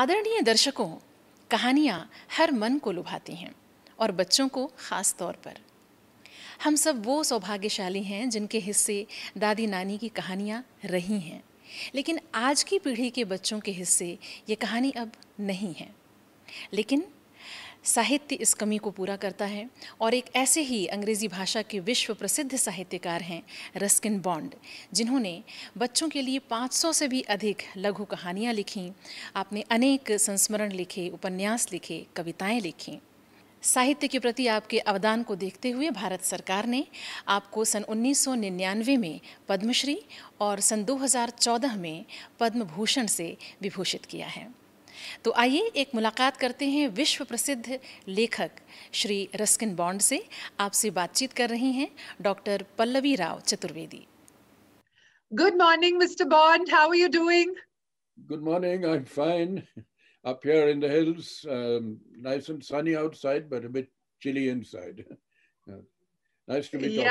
आदरणीय दर्शकों, कहानियाँ हर मन को लुभाती हैं और बच्चों को ख़ास तौर पर। हम सब वो सौभाग्यशाली हैं जिनके हिस्से दादी नानी की कहानियाँ रही हैं, लेकिन आज की पीढ़ी के बच्चों के हिस्से ये कहानी अब नहीं है। लेकिन साहित्य इस कमी को पूरा करता है और एक ऐसे ही अंग्रेज़ी भाषा के विश्व प्रसिद्ध साहित्यकार हैं रस्किन बॉन्ड, जिन्होंने बच्चों के लिए 500 से भी अधिक लघु कहानियाँ लिखीं। आपने अनेक संस्मरण लिखे, उपन्यास लिखे, कविताएं लिखीं। साहित्य के प्रति आपके अवदान को देखते हुए भारत सरकार ने आपको सन 1999 में पद्मश्री और सन 2014 में पद्म भूषण से विभूषित किया है। तो आइए एक मुलाकात करते हैं विश्व प्रसिद्ध लेखक श्री रस्किन बॉन्ड से। आपसे बातचीत कर रही हैं doctor Pallavi Rao Chaturvedi. Good morning, Mr. Bond. How are you doing? Good morning. I'm fine. Up here in the hills, nice and sunny outside, but a bit chilly inside. Nice to be talking.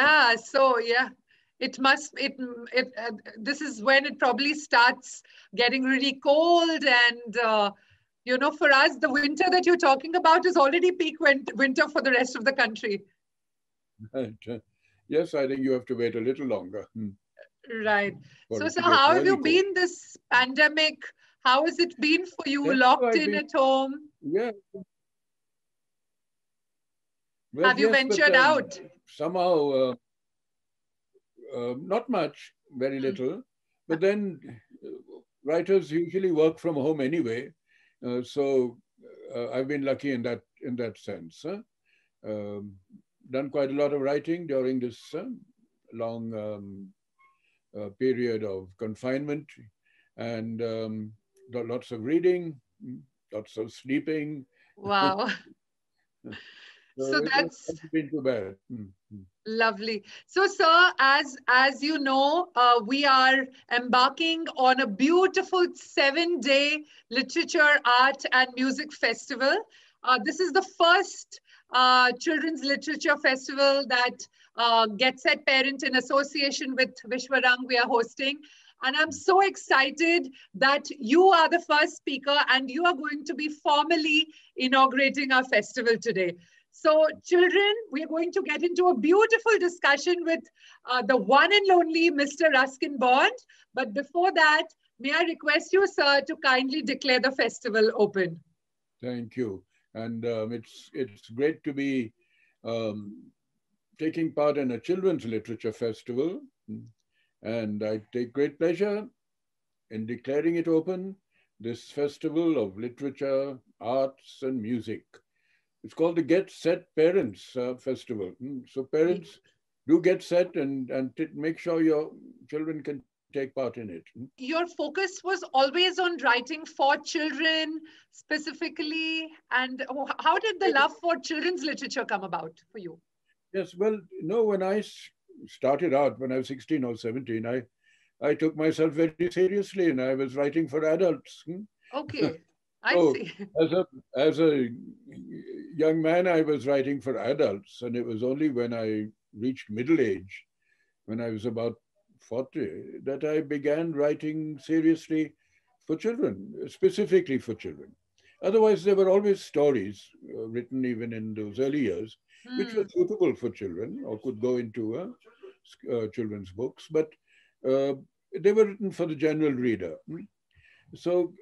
This is when it probably starts getting really cold, and for us, the winter that you're talking about is already peak winter for the rest of the country. Right. Yes, I think you have to wait a little longer. Right. So how have you been this pandemic? How has it been for you, locked in at home? Yeah. Well, have you ventured out? Somehow, not much, very little. But then writers usually work from home anyway. So I've been lucky in that sense. Done quite a lot of writing during this long period of confinement, and lots of reading, lots of sleeping. Wow. So that's been too bad. Lovely. So, sir, as you know, we are embarking on a beautiful 7-day literature, art, and music festival. This is the first children's literature festival that Get Set Parent in association with Vishwarang we are hosting. And I'm so excited that you are the first speaker and you are going to be formally inaugurating our festival today. So children, we are going to get into a beautiful discussion with the one and only Mr. Ruskin Bond. But before that, may I request you, sir, to kindly declare the festival open. Thank you. And it's great to be taking part in a children's literature festival. And I take great pleasure in declaring it open, this festival of literature, arts, and music. It's called the Get Set Parents Festival. So parents do get set and make sure your children can take part in it. Your focus was always on writing for children specifically. And how did the love for children's literature come about for you? Yes, well, when I started out, when I was 16 or 17, I took myself very seriously and I was writing for adults. Okay. I see. As a young man, I was writing for adults, and it was only when I reached middle age, when I was about 40, that I began writing seriously for children, specifically for children. Otherwise, there were always stories written even in those early years, which were suitable for children or could go into children's books, but they were written for the general reader. So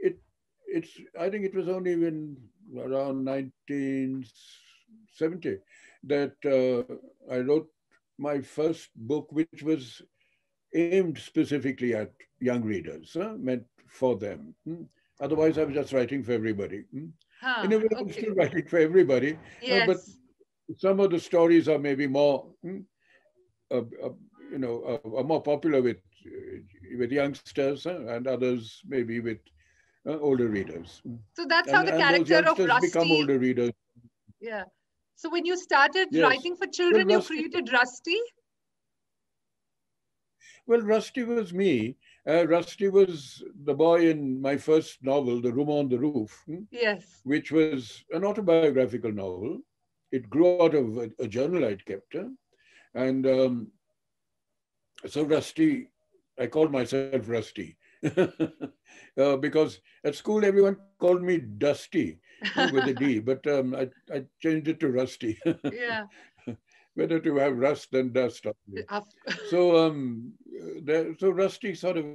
I think it was only around 1970 that I wrote my first book, which was aimed specifically at young readers, meant for them. Otherwise, I was just writing for everybody. In a way, I'm still writing for everybody, but some of the stories are maybe more, are more popular with youngsters, and others maybe with older readers. So that's how the character of Rusty become older readers. Yeah. So when you started writing for children, you created Rusty? Well, Rusty was me. Rusty was the boy in my first novel, The Room on the Roof. Yes. Which was an autobiographical novel. It grew out of a journal I'd kept. And so Rusty, I called myself Rusty. Because at school everyone called me Dusty with a D, but I changed it to Rusty. Yeah. Better to have rust than dust. Of- So so Rusty sort of.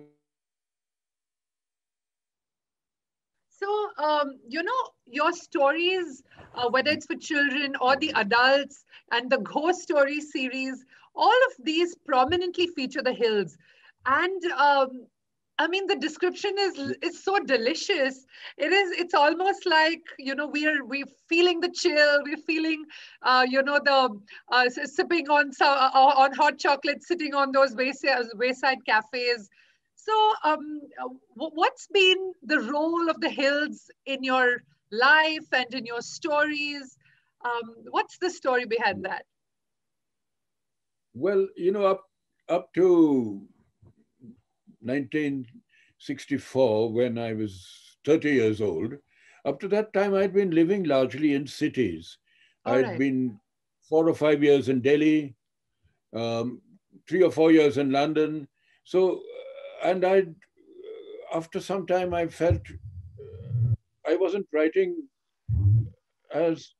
So, your stories, whether it's for children or the adults, and the ghost story series, all of these prominently feature the hills. And I mean, the description is so delicious. It's almost like, we're feeling the chill, we're feeling, the sipping on hot chocolate, sitting on those wayside cafes. So, what's been the role of the hills in your life and in your stories? What's the story behind that? Well, up to 1964, when I was 30 years old, up to that time, I'd been living largely in cities. All I'd right. been 4 or 5 years in Delhi, 3 or 4 years in London. So, and after some time, I felt I wasn't writing as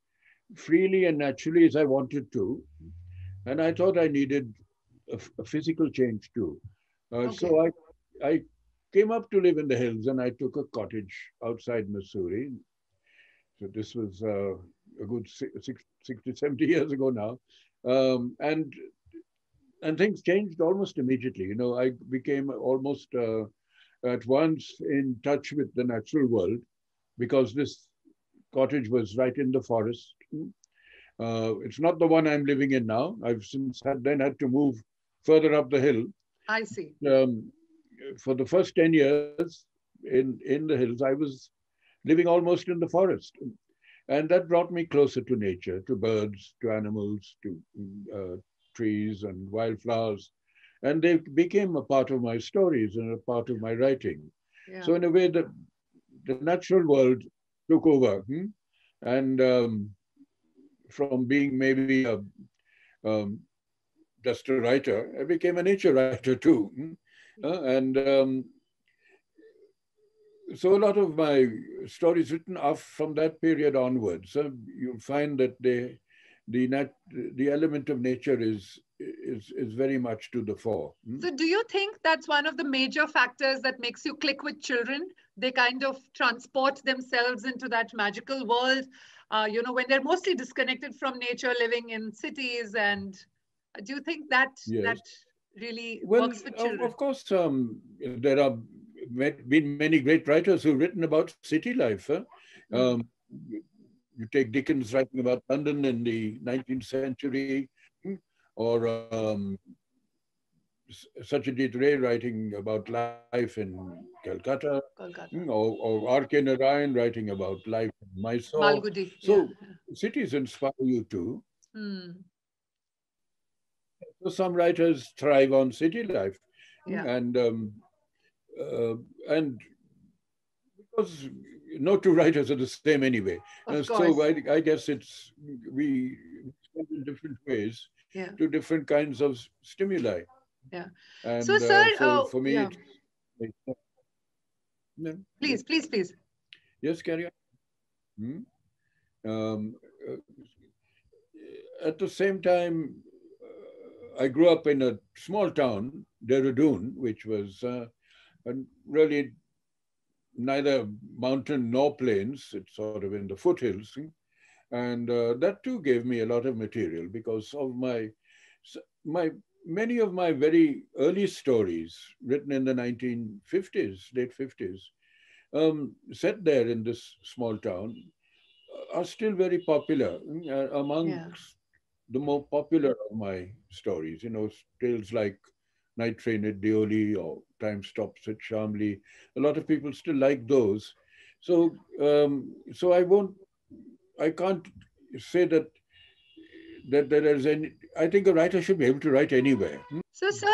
freely and naturally as I wanted to. And I thought I needed a physical change too. Okay. So I came up to live in the hills and I took a cottage outside Missouri. So this was a good 60, 70 years ago now. Um, and and things changed almost immediately. I became almost at once in touch with the natural world because this cottage was right in the forest. It's not the one I'm living in now. I've since had to move further up the hill. I see. Um, for the first 10 years in the hills, I was living almost in the forest. And that brought me closer to nature, to birds, to animals, to trees and wildflowers. And they became a part of my stories and a part of my writing. Yeah. So in a way, the natural world took over. And from being maybe um, just a writer, I became a nature writer too. And so a lot of my stories written off from that period onwards, you find that the element of nature is very much to the fore. So, do you think that's one of the major factors that makes you click with children? They kind of transport themselves into that magical world, when they're mostly disconnected from nature, living in cities. And do you think that Yes. really Well, works for children? of course, there have been many great writers who've written about city life. Mm. You take Dickens writing about London in the 19th century, or Satyajit Ray writing about life in Calcutta, Kolkata. or R.K. Narayan writing about life in Mysore. Malgudi. Yeah. So cities inspire you too. Hmm. So some writers thrive on city life, Yeah. uh, and because no two writers are the same anyway. Of So course. I guess we respond in different ways Yeah. to different kinds of stimuli. Yeah. So, And sir, for me, yeah. No, Please, please, please. yes, carry on. Hmm? Um, uh, at the same time, I grew up in a small town, Dehradun, which was really neither mountain nor plains. It's sort of in the foothills. And that too gave me a lot of material because of my many of my very early stories written in the 1950s, late 50s, set there in this small town, are still very popular Yeah. amongst the more popular of my stories. Tales like Night Train at Deoli or Time Stops at Shamli. A lot of people still like those. So I can't say that there is any. I think a writer should be able to write anywhere. So, sir,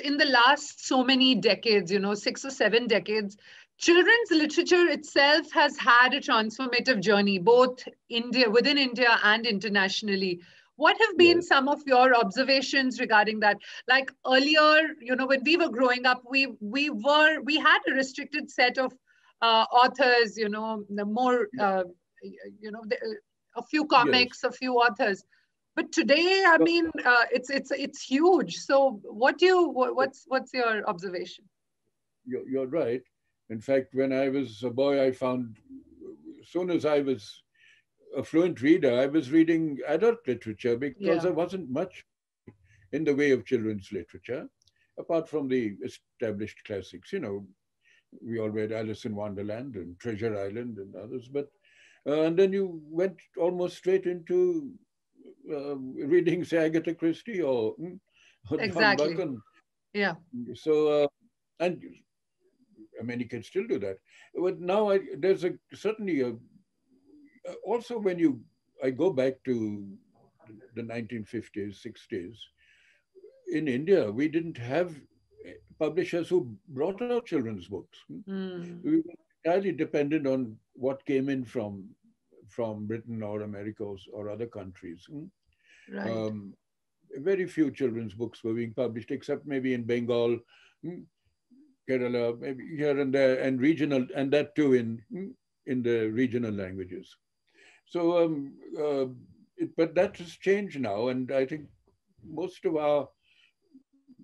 in the last so many decades, 6 or 7 decades, children's literature itself has had a transformative journey, both within India and internationally. What have been some of your observations regarding that? Like earlier, you know, when we were growing up, we had a restricted set of authors, you know, the more, you know, a few comics, a few authors. But today, I mean, it's huge. So what's your observation? You're right. In fact, when I was a boy, I found, as soon as I was a fluent reader, I was reading adult literature because there wasn't much in the way of children's literature, apart from the established classics. You know, we all read Alice in Wonderland and Treasure Island and others, but and then you went almost straight into reading, say, Agatha Christie or John Buchan. Yeah. So, and many can still do that. But now there's certainly also when I go back to the 1950s, 60s, in India, we didn't have publishers who brought out children's books. We were entirely dependent on what came in from Britain or America or other countries. Right. Very few children's books were being published, except maybe in Bengal, Kerala, maybe here and there, and regional, and that too in the regional languages. So, but that has changed now, and I think most of our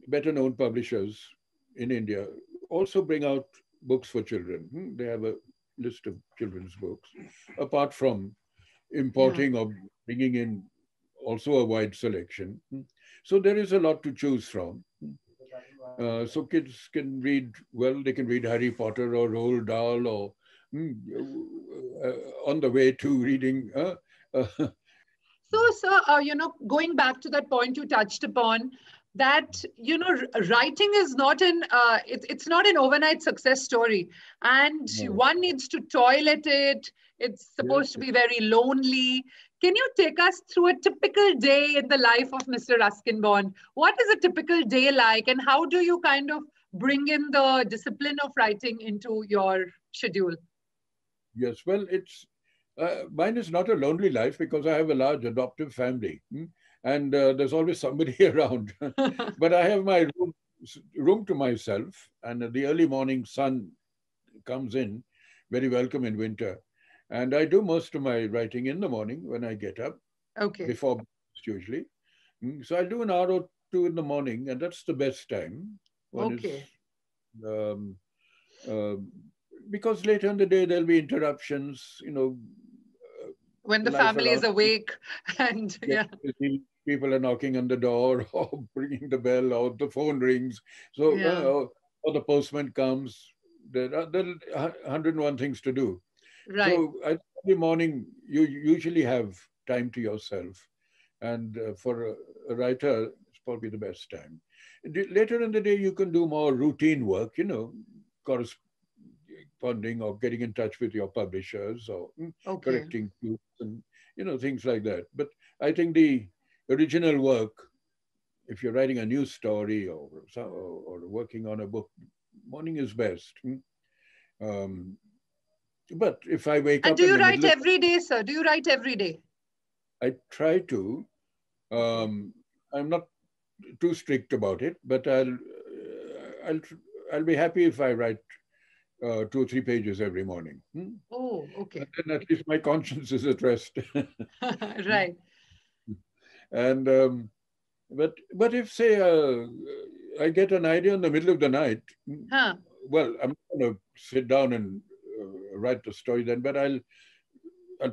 better-known publishers in India also bring out books for children. They have a list of children's books, apart from importing or bringing in also a wide selection. So there is a lot to choose from. So kids can read, well, they can read Harry Potter or Roald Dahl or on the way to reading. So, sir, you know, going back to that point you touched upon, that, you know, writing is not it's not an overnight success story, and one needs to toil at it. It's supposed to be very lonely. Can you take us through a typical day in the life of Mr. Ruskin Bond? What is a typical day like, and how do you kind of bring in the discipline of writing into your schedule? Yes, well, mine is not a lonely life because I have a large adoptive family, and there's always somebody around. But I have my room to myself, and the early morning sun comes in, very welcome in winter. And I do most of my writing in the morning when I get up, before breakfast usually. So I do an hour or two in the morning, and that's the best time. Because later in the day, there'll be interruptions, you know. When the family is awake and people are knocking on the door or ringing the bell or the phone rings. So, or the postman comes. There are 101 things to do. Right. So every morning, you usually have time to yourself. And for a writer, it's probably the best time. Later in the day, you can do more routine work, you know, corresponding or getting in touch with your publishers or correcting proofs and, you know, things like that. But I think the original work, if you're writing a new story or working on a book, morning is best. But if I wake up... And do you write every day, sir? Do you write every day? I try to. I'm not too strict about it, but I'll be happy if I write 2 or 3 pages every morning. Oh, okay. And then at least my conscience is at rest. Right. And but if, say, I get an idea in the middle of the night, well, I'm not going to sit down and write the story then, but I'll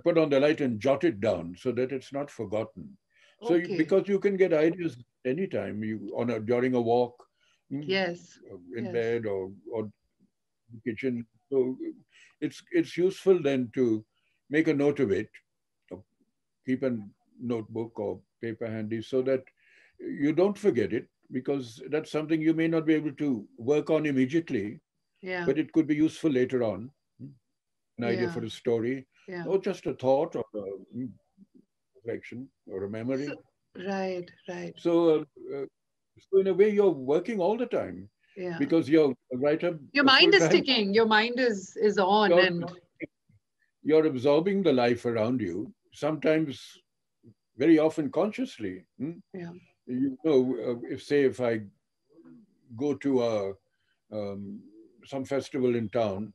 put on the light and jot it down so that it's not forgotten. So because you can get ideas anytime, during a walk, in bed or the kitchen. So it's useful then to make a note of it, or keep a notebook or paper handy so that you don't forget it, because that's something you may not be able to work on immediately, but it could be useful later on. An idea for a story, or just a thought or a reflection or a memory. Right. So in a way, you're working all the time, because you're a writer. Your mind is ticking. Your mind is on, and you're absorbing the life around you. Sometimes very often consciously. Yeah. You know, if I go to some festival in town,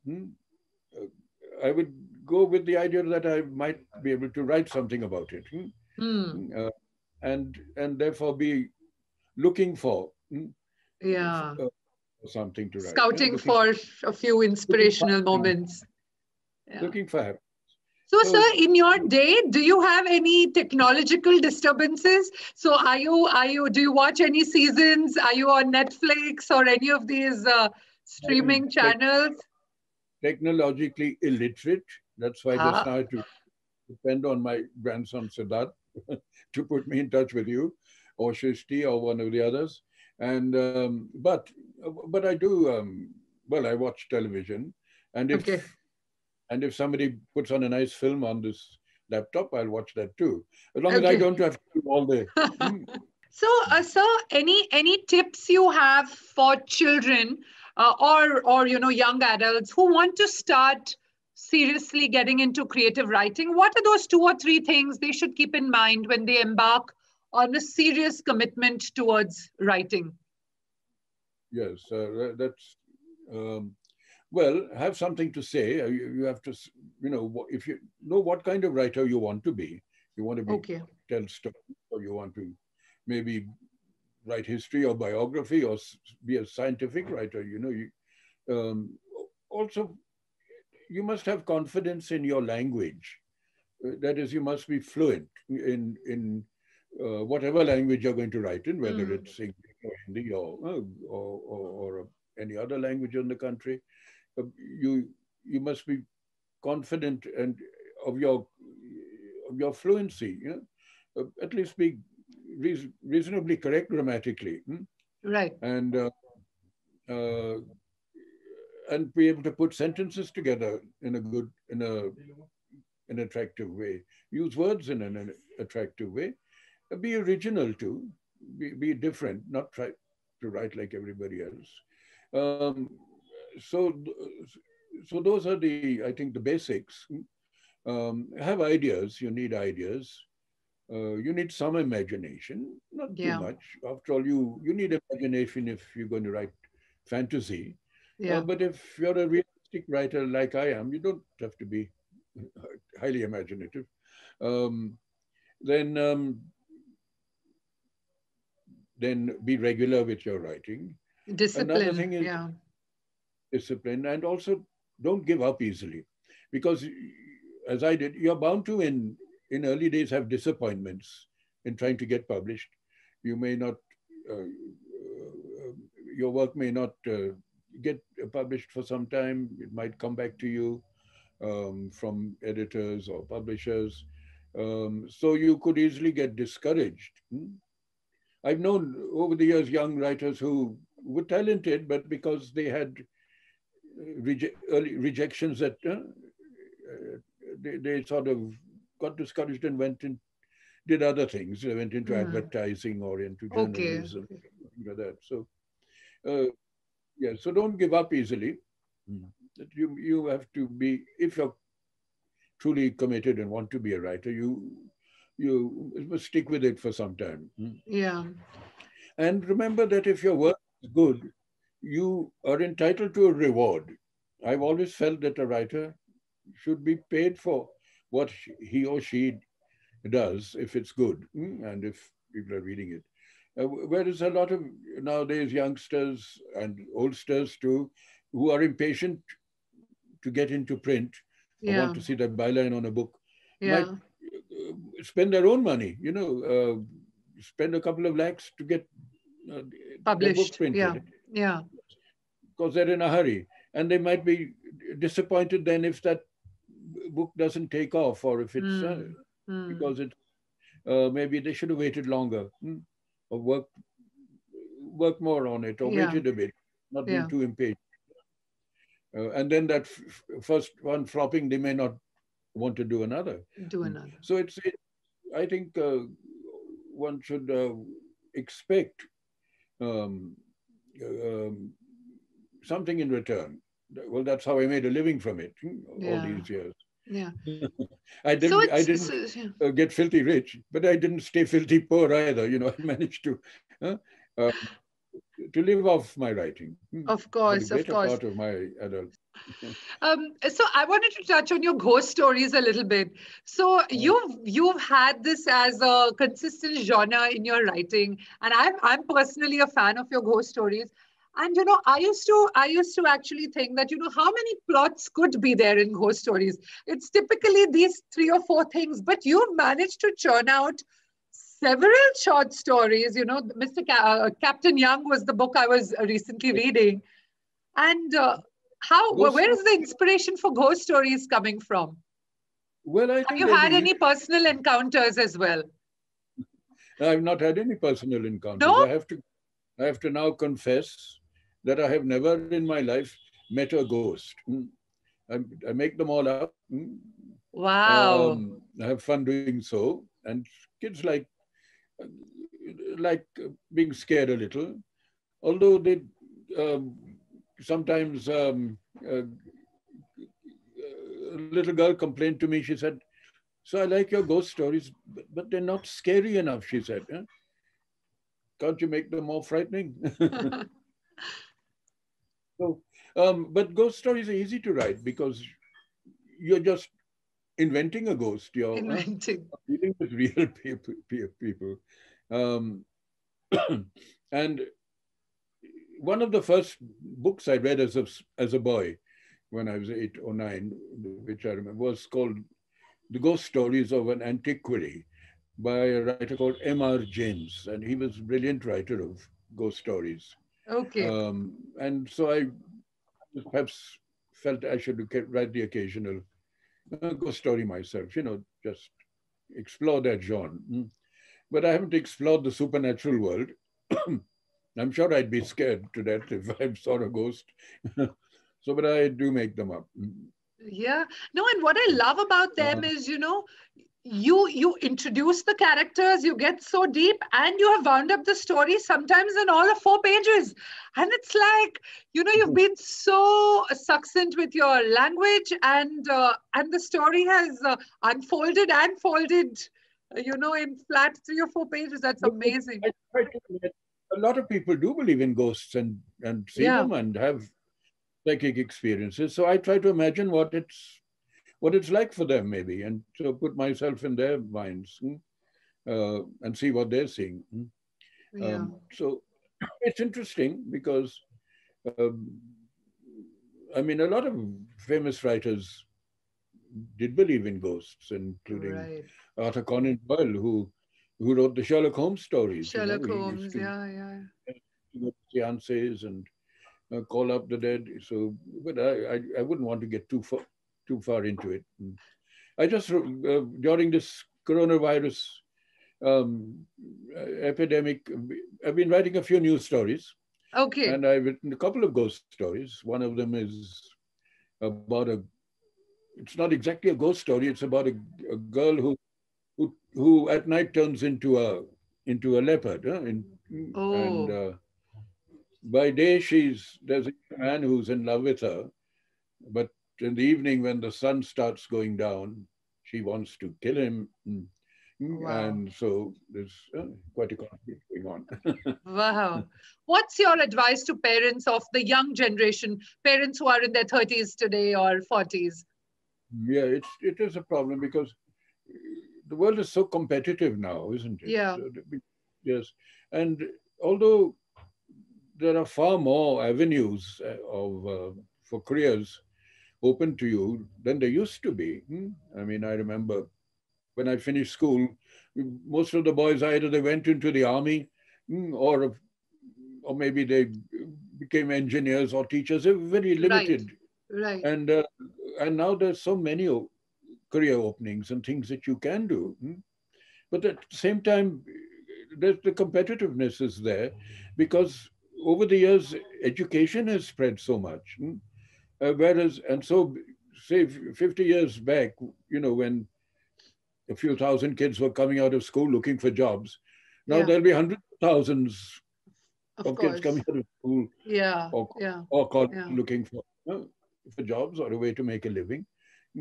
I would go with the idea that I might be able to write something about it, and therefore be looking for Yeah. something to write, Scouting for a few looking for inspirational moments. Yeah. looking for happiness. So, So, sir, in your day, do you have any technological disturbances? So, do you watch any seasons? Are you on Netflix or any of these streaming channels? technologically illiterate. That's why just Ah, now I had to depend on my grandson Siddharth to put me in touch with you, or Shristi, or one of the others. And but I do. Well, I watch television, and okay. if somebody puts on a nice film on this laptop, I'll watch that too, as long as I Okay. don't have to do all day. So, sir, any tips you have for children or young adults who want to start seriously getting into creative writing? What are those 2 or 3 things they should keep in mind when they embark on a serious commitment towards writing? Yes, that's. Well, have something to say. You have to, if you know what kind of writer you want to be, you want to be Okay. tell stories, or you want to maybe write history or biography, or be a scientific writer. Also, you must have confidence in your language. That is, you must be fluent in whatever language you're going to write in, whether Mm. it's English or Hindi or any other language in the country. You you must be confident and of your fluency. At least be reasonably correct grammatically, Right. uh, and be able to put sentences together in a good in an attractive way. Use words in an attractive way. Be original too. Be different. Not try to write like everybody else. Um, so so those are I think the basics. Have ideas. You need ideas. You need some imagination, not too Yeah. much. After all, you need imagination if you're going to write fantasy. Yeah. But if you're a realistic writer like I am, you don't have to be highly imaginative. Um, then then be regular with your writing. Another Discipline. thing is Yeah. discipline, and also don't give up easily, because as I did, you're bound to in early days have disappointments in trying to get published. You may not, your work may not get published for some time. It might come back to you from editors or publishers. So you could easily get discouraged. I've known over the years young writers who were talented, but because they had early rejections that they sort of got discouraged and went and did other things. They went into Mm. advertising or into Okay. journalism, things like that. So, yeah, so don't give up easily. That you have to be, if you're truly committed and want to be a writer, you must stick with it for some time. Yeah. And remember that if your work is good, you are entitled to a reward. I've always felt that a writer should be paid for what he or she does if it's good, and if people are reading it. Whereas a lot of nowadays youngsters and oldsters too, who are impatient to get into print or want Yeah. to see that byline on a book, might Yeah. spend their own money, spend a couple of lakhs to get their book Published. Yeah. printed, Yeah. because they're in a hurry. And they might be disappointed then if that book doesn't take off, or if it's Mm. Mm. because it maybe they should have waited longer, or work more on it, or Yeah. waited a bit, not been Yeah. too impatient. And then that first one flopping, they may not want to do another. Do another. So I think one should expect um, um, something in return. Well, that's how I made a living from it all Yeah. these years. Yeah. I So didn't get filthy rich, but I didn't stay filthy poor either. You know, I managed uh, to live off my writing of for the course, of greater course. part of my adult. So I wanted to touch on your ghost stories a little bit. So you've had this as a consistent genre in your writing, and I'm personally a fan of your ghost stories. And I used to actually think that how many plots could be there in ghost stories. It's typically these three or four things, but you've managed to churn out several short stories. Captain Young was the book I was recently reading, and Ghost where is the stories, inspiration for ghost stories coming from? well, I Have think you they're had any personal encounters as well? I've not had any personal encounters. No? I have to now confess that I have never in my life met a ghost. I make them all up. Wow. I have fun doing so, and kids being scared a little. Although they um, sometimes a little girl complained to me. She said, "So I like your ghost stories, but they're not scary enough." She said, "Can't you make them more frightening?" So, but ghost stories are easy to write because you're just inventing a ghost. You're Inventing. dealing with real people. Um, and one of the first books I read as a boy when I was 8 or 9, which I remember, was called The Ghost Stories of an Antiquary by a writer called M.R. James. And he was a brilliant writer of ghost stories. Okay. And so I perhaps felt I should write the occasional ghost story myself, just explore that genre. But I haven't explored the supernatural world. I'm sure I'd be scared to death if I saw a ghost. So, but I do make them up. Yeah. No, and what I love about them is, you introduce the characters, you get so deep, and you have wound up the story sometimes in all of 4 pages. And it's like, you've been so succinct with your language, and the story has unfolded and folded, in flat 3 or 4 pages. That's amazing. I try to admit, a lot of people do believe in ghosts and see Yeah. them and have psychic experiences. So I try to imagine what it's like for them, maybe, and to put myself in their minds and see what they're seeing. Yeah. So it's interesting because, um, I mean, a lot of famous writers did believe in ghosts, including Right. Arthur Conan Doyle, who wrote the Sherlock Holmes stories. Sherlock He used Holmes. to Yeah, yeah. do seances and call up the dead. So, but I wouldn't want to get too far into it. I just during this coronavirus um, epidemic, I've been writing a few news stories, Okay. and I've written a couple of ghost stories. One of them is about it's not exactly a ghost story. It's about a girl who at night turns into a leopard, and Oh, by day there's a man who's in love with her, but in the evening when the sun starts going down, she wants to kill him. wow. And so there's quite a conflict going on. Wow. What's your advice to parents of the young generation, parents who are in their 30s today or 40s? Yeah, it is a problem because the world is so competitive now, isn't it? Yeah, Yes, and although there are far more avenues for careers open to you than there used to be. I mean, I remember when I finished school, most of the boys either they went into the army, or maybe they became engineers or teachers. They were very right, limited, right. and now there's so many career openings and things that you can do. But at the same time, the competitiveness is there because over the years, education has spread so much. And so, say 50 years back, when a few thousand kids were coming out of school looking for jobs, now Yeah, there'll be hundreds of thousands of of kids coming course. out of school Yeah, or, yeah, or college yeah. looking for jobs or a way to make a living.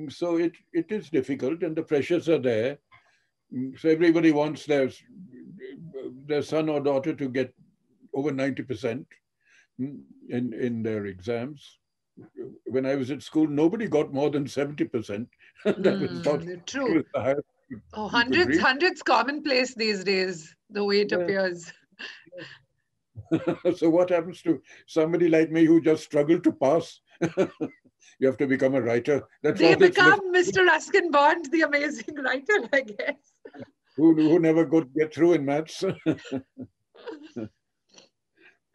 So it is difficult, and the pressures are there. So everybody wants their son or daughter to get over 90% in their exams. When I was at school, nobody got more than 70%. That was thought True. was the highest Oh, you could reach. hundreds commonplace these days, the way it appears. So what happens to somebody like me who just struggled to pass? You have to become a writer. That's They all that's left. become Mr. Ruskin Bond, the amazing writer, I guess. Who never could get through in maths.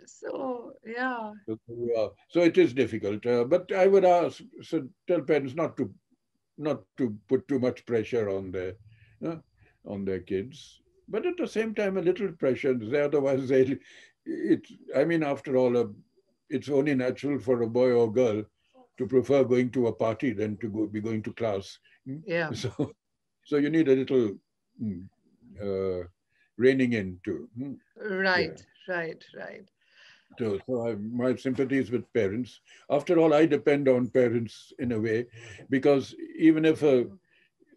So, yeah. So it is difficult. But I would tell parents not to put too much pressure on their kids. But at the same time, a little pressure. Otherwise, I mean, after all, it's only natural for a boy or girl to prefer going to a party than to be going to class. Yeah. So you need a little reining in too. Right. So my sympathies with parents. After all, I depend on parents in a way, because even if a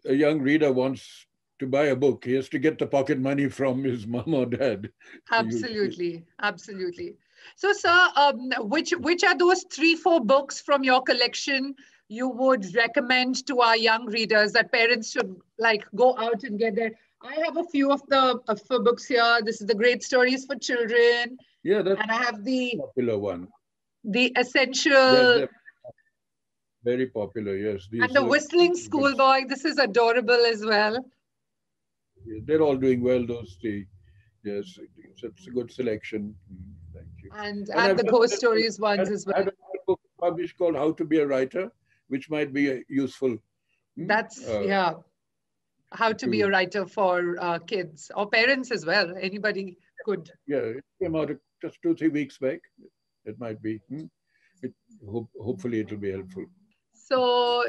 young reader wants to buy a book, he has to get the pocket money from his mom or dad. Absolutely. So, sir, which are those 3-4 books from your collection you would recommend to our young readers that parents should go out and get there? I have a few of the books here. This is the Great Stories for Children. Yeah, that's and I have the popular one. The Essential. They're very popular, yes. And the Whistling Schoolboy. This is adorable as well. They're all doing well, those three. Yes, it's a good selection. Thank you. And the Ghost Stories ones as well. I have a book published called How to Be a Writer, which might be useful. That's, How to Be a Writer for kids or parents as well. Anybody could. Yeah, it came out just 2-3 weeks back. It might be. Hopefully it will be helpful. So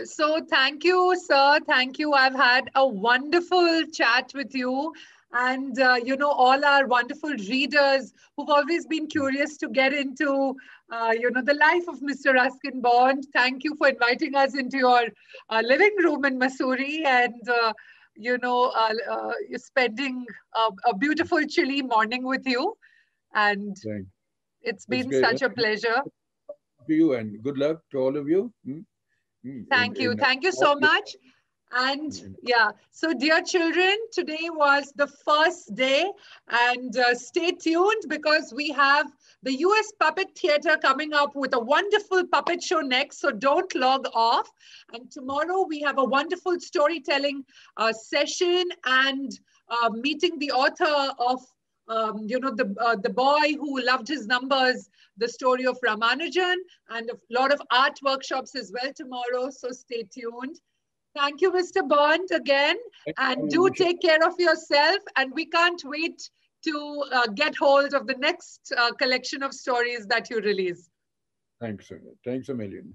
thank you, sir. Thank you. I've had a wonderful chat with you. And, all our wonderful readers who've always been curious to get into, the life of Mr. Ruskin Bond. Thank you for inviting us into your living room in Mussoorie and, spending a beautiful chilly morning with you. And it's been such a pleasure. To you and good luck to all of you. Thank you. Thank you so much. And so dear children, today was the first day and stay tuned because we have the US Puppet Theatre coming up with a wonderful puppet show next. So don't log off. And tomorrow we have a wonderful storytelling session and meeting the author of the boy who loved his numbers, the story of Ramanujan, and a lot of art workshops as well tomorrow. So stay tuned. Thank you, Mr. Bond, again. And do take care of yourself. And we can't wait to get hold of the next collection of stories that you release. Thanks. Thanks a million.